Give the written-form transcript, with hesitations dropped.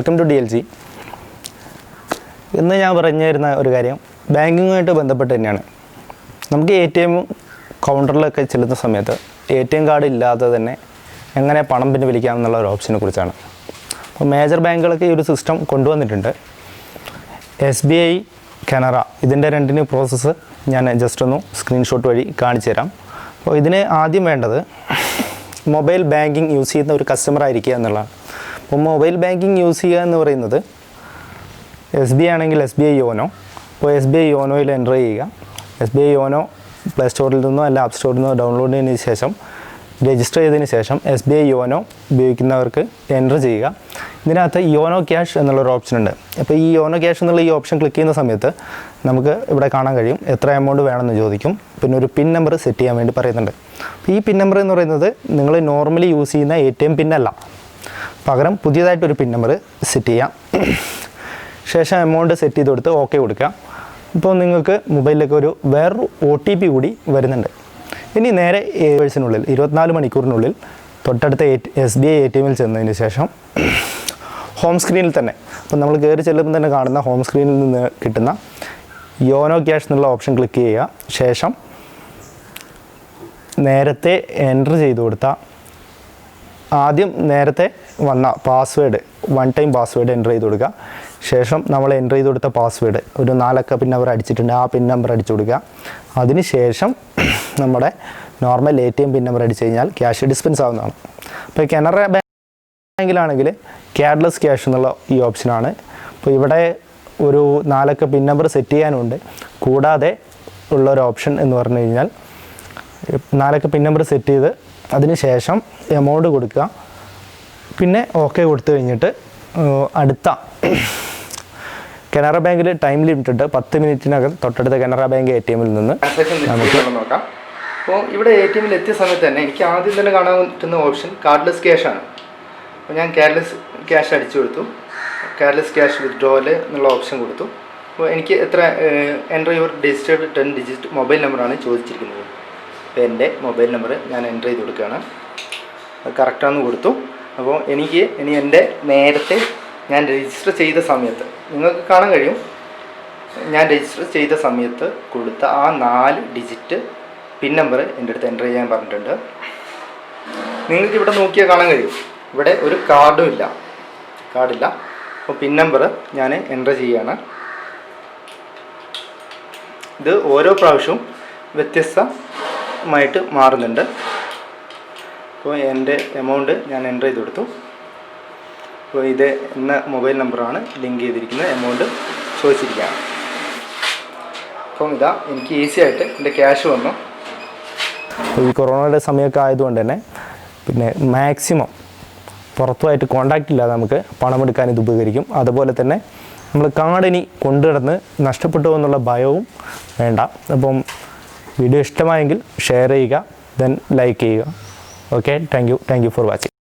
Welcome to DLG. ഇന്ന് ഞാൻ പറഞ്ഞു തരുന്ന ഒരു കാര്യം ബാങ്കിങ്ങുമായിട്ട് ബന്ധപ്പെട്ട് തന്നെയാണ്. നമുക്ക് ATM കൗണ്ടറിലൊക്കെ ചെല്ലുന്ന സമയത്ത് ATM കാർഡ് ഇല്ലാതെ തന്നെ എങ്ങനെ പണം പിൻവലിക്കാം എന്നുള്ള ഒരു ഓപ്ഷനെ കുറിച്ചാണ്. അപ്പോൾ മേജർ ബാങ്കുകളൊക്കെ ഈ ഒരു സിസ്റ്റം കൊണ്ടുവന്നിട്ടുണ്ട്. SBI, കാനറ ഇതിൻ്റെ രണ്ടിന് പ്രോസസ്സ് ഞാൻ ജസ്റ്റ് ഒന്ന് സ്ക്രീൻഷോട്ട് വഴി കാണിച്ചു തരാം. അപ്പോൾ ഇതിന് ആദ്യം വേണ്ടത് മൊബൈൽ ബാങ്കിങ് യൂസ് ചെയ്യുന്ന ഒരു കസ്റ്റമർ ആയിരിക്കുക എന്നുള്ളതാണ്. അപ്പോൾ മൊബൈൽ ബാങ്കിങ് യൂസ് ചെയ്യുക എന്ന് പറയുന്നത് SBI ആണെങ്കിൽ SBI യോനോ. അപ്പോൾ SBI യോനോയിൽ എൻ്റർ ചെയ്യുക. SBI യോനോ പ്ലേ സ്റ്റോറിൽ നിന്നോ അല്ല ആപ്പ് സ്റ്റോറിൽ നിന്നോ ഡൗൺലോഡ് ചെയ്തതിന് ശേഷം രജിസ്റ്റർ ചെയ്തതിന് ശേഷം SBI യോനോ ഉപയോഗിക്കുന്നവർക്ക് എൻ്റർ ചെയ്യുക. ഇതിനകത്ത് യോനോ ക്യാഷ് എന്നുള്ളൊരു ഓപ്ഷൻ ഉണ്ട്. അപ്പോൾ ഈ യോനോ ക്യാഷ് എന്നുള്ള ഈ ഓപ്ഷൻ ക്ലിക്ക് ചെയ്യുന്ന സമയത്ത് നമുക്ക് ഇവിടെ കാണാൻ കഴിയും എത്ര എമൗണ്ട് വേണമെന്ന് ചോദിക്കും. പിന്നെ ഒരു പിൻ നമ്പർ സെറ്റ് ചെയ്യാൻ വേണ്ടി പറയുന്നുണ്ട്. അപ്പോൾ ഈ പിൻ നമ്പർ എന്ന് പറയുന്നത് നിങ്ങൾ നോർമലി യൂസ് ചെയ്യുന്ന ATM പിന്നല്ല, പകരം പുതിയതായിട്ടൊരു പിൻ നമ്പർ സെറ്റ് ചെയ്യാം. ശേഷം എമൗണ്ട് സെറ്റ് ചെയ്ത് കൊടുത്ത് ഓക്കെ കൊടുക്കുക. ഇപ്പോൾ നിങ്ങൾക്ക് മൊബൈലിലേക്ക് ഒരു വേറൊരു OTP കൂടി വരുന്നുണ്ട്. ഇനി നേരെ 7 hours 24 മണിക്കൂറിനുള്ളിൽ തൊട്ടടുത്ത SBI ATM ചെന്നതിന് ശേഷം ഹോം സ്ക്രീനിൽ തന്നെ, അപ്പോൾ നമ്മൾ കയറി ചെല്ലുമ്പോൾ തന്നെ കാണുന്ന ഹോം സ്ക്രീനിൽ നിന്ന് കിട്ടുന്ന യോനോ ക്യാഷ് എന്നുള്ള ഓപ്ഷൻ ക്ലിക്ക് ചെയ്യുക. ശേഷം നേരത്തെ എൻ്റർ ചെയ്ത് കൊടുത്ത ആദ്യം നേരത്തെ വന്ന പാസ്വേഡ് 1 time പാസ്വേഡ് എൻ്റർ ചെയ്ത് കൊടുക്കുക. ശേഷം നമ്മൾ എൻ്റർ ചെയ്ത് കൊടുത്ത പാസ്വേഡ് ഒരു 4 അക്ക പിൻ നമ്പർ അടിച്ചിട്ടുണ്ട്, ആ പിൻ നമ്പർ അടിച്ചു കൊടുക്കുക. അതിന് ശേഷം നമ്മുടെ നോർമൽ ATM പിൻ നമ്പർ അടിച്ചു കഴിഞ്ഞാൽ ക്യാഷ് ഡിസ്പെൻസ് ആവുന്നതാണ്. അപ്പോൾ കാനറ ബാങ്കിലാണെങ്കിൽ കാർഡ്ലെസ് ക്യാഷ് എന്നുള്ള ഈ ഓപ്ഷനാണ്. അപ്പോൾ ഇവിടെ ഒരു 4 അക്ക പിൻ നമ്പർ സെറ്റ് ചെയ്യാനുണ്ട്. കൂടാതെ ഉള്ളൊരു ഓപ്ഷൻ എന്ന് പറഞ്ഞു കഴിഞ്ഞാൽ 4 അക്ക പിൻ നമ്പർ സെറ്റ് ചെയ്ത് അതിന് ശേഷം എമൗണ്ട് കൊടുക്കുക. പിന്നെ ഓക്കെ കൊടുത്തു കഴിഞ്ഞിട്ട് അടുത്ത കാനറ ബാങ്കിൽ ടൈം ലിമിറ്റ് ഉണ്ട്. 10 മിനിറ്റിനകം തൊട്ടടുത്ത കാനറ ബാങ്ക് ATMൽ നിന്ന് നമുക്ക് നോക്കാം. അപ്പോൾ ഇവിടെ ATMൽ എത്തിയ സമയത്ത് തന്നെ എനിക്ക് ആദ്യം തന്നെ കാണാൻ പറ്റുന്ന ഓപ്ഷൻ കാർഡ്ലെസ് ക്യാഷാണ്. അപ്പോൾ ഞാൻ കാർഡ്ലെസ് ക്യാഷ് അടിച്ചു കൊടുത്തു. കാർഡ്ലെസ് ക്യാഷ് വിത്ഡ്രോവൽ എന്നുള്ള ഓപ്ഷൻ കൊടുത്തു. അപ്പോൾ എനിക്ക് എത്ര enter your registered 10 digit mobile നമ്പറാണ് ചോദിച്ചിരിക്കുന്നത്. അപ്പോൾ എൻ്റെ മൊബൈൽ നമ്പർ ഞാൻ എൻ്റർ ചെയ്ത് കൊടുക്കുകയാണ്. അത് കറക്റ്റാണെന്ന് കൊടുത്തു. അപ്പോൾ ഇനി എൻ്റെ നേരത്തെ ഞാൻ രജിസ്റ്റർ ചെയ്ത സമയത്ത് നിങ്ങൾക്ക് കാണാൻ കഴിയും, ഞാൻ രജിസ്റ്റർ ചെയ്ത സമയത്ത് കൊടുത്ത ആ 4 digit പിൻ നമ്പർ എൻ്റെ അടുത്ത് എൻ്റർ ചെയ്യാൻ പറഞ്ഞിട്ടുണ്ട്. നിങ്ങൾക്ക് ഇവിടെ നോക്കിയാൽ കാണാൻ കഴിയും, ഇവിടെ ഒരു കാർഡില്ല. അപ്പോൾ പിൻ നമ്പർ ഞാൻ എൻ്റർ ചെയ്യുകയാണ്. ഇത് ഓരോ പ്രാവശ്യവും വ്യത്യസ്തമായിട്ട് മാറുന്നുണ്ട്. അപ്പോൾ എൻ്റെ എമൗണ്ട് ഞാൻ എൻ്റർ ചെയ്ത് കൊടുത്തു. അപ്പോൾ ഇത് എന്ന മൊബൈൽ നമ്പറാണ് ലിങ്ക് ചെയ്തിരിക്കുന്നത്, എമൗണ്ട് ചോദിച്ചിരിക്കുകയാണ്. അപ്പം ഇതാ എനിക്ക് ഈസി ആയിട്ട് എൻ്റെ ക്യാഷ് വന്നു. ഈ കൊറോണയുടെ സമയമൊക്കെ ആയതുകൊണ്ട് തന്നെ പിന്നെ മാക്സിമം പുറത്തുമായിട്ട് കോണ്ടാക്റ്റ് ഇല്ലാതെ നമുക്ക് പണമെടുക്കാൻ ഇത് ഉപകരിക്കും. അതുപോലെ തന്നെ നമ്മൾ കാർഡിനി കൊണ്ടുനടന്ന് നഷ്ടപ്പെട്ടു എന്നുള്ള ഭയവും വേണ്ട. അപ്പം വീഡിയോ ഇഷ്ടമായെങ്കിൽ ഷെയർ ചെയ്യുക, ദെൻ ലൈക്ക് ചെയ്യുക. Okay, thank you for watching.